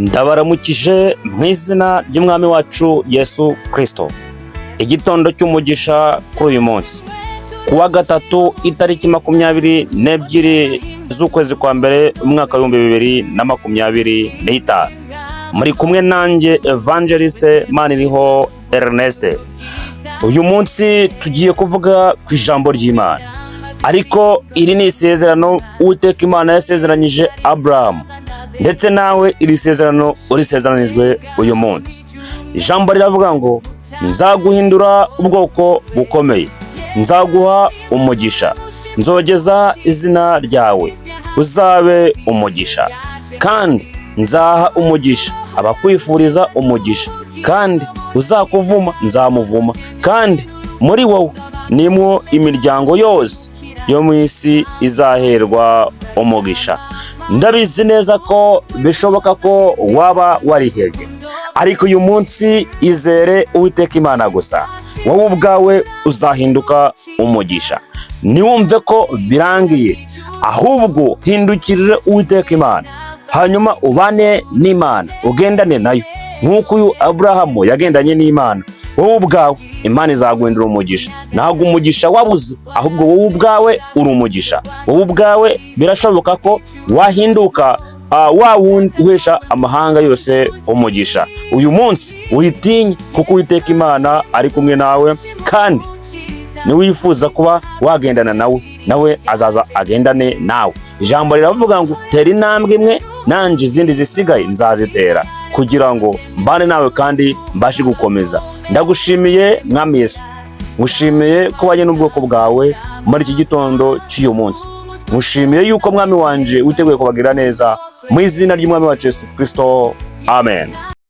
Ndabaramukije mu izina ry'umwami wacu Yesu Kristo. Igitondo cy'umugisha kuri uyu munsi kuwa gatatu itariki 22 z'ukwezi kwa mbere umwaka wa 2025. Muri kumwe nanjye Evangeliste Maniriho Ernest. Uyu munsi tugiye kuvuga ku ijambo ry'Imana, ariko iri ni isezerano Uwiteka Imana yasezeranyije Abraham, ndetse nawe iri sezerano urisezeranijwe uyu munsi. Ijambo riravuga ngo nzaguhindura ubwoko bukomeye, nzaguha umugisha, nzogeza izina ryawe, uzabe umugisha, kandi nzaha umugisha abakwifuriza umugisha, kandi uzakuvuma nzamuvuma, kandi muri wowe nimwo imiryango yose yo mu isi izaherwa umugisha. Ndabizi neza ko bishoboka ko waba warihebye, ariko uyu munsi izere Uwiteka Imana gusa, wowe ubwawe uzahinduka umugisha. Niwumve ko birangiye, ahubwo hindukirire Uwiteka Imana, hanyuma ubane n'Imana, ugendane nayo nk'uko uyu Abrahamu yagendanye n'Imana. Wowe ubwawe Imana izaguhindura umugisha. Ntabwo umugisha wabuze, ahubwo wowe ubwawe uri umugisha. Wowe ubwawe birashoboka ko wahinduka wa wundi uhesha amahanga yose umugisha. Uyu munsi witinye, kuko Uwiteka Imana ari kumwe nawe, kandi niwifuza kuba wagendana nawe azaza agendane nawe. Ijambo riravuga ngo tera intambwe imwe, nanjye izindi zisigaye nzazitera, kugira ngo mbane nawe kandi mbashe gukomeza. Ndagushimiye Mwami Yesu, ngushimiye ko wanye n'ubwoko bwawe muri iki gitondo cy'uyu munsi. Ngushimiye yuko Mwami wanje witeguye kubagira neza, mu izina ry'Umwami wacu Yesu Kristo, amen.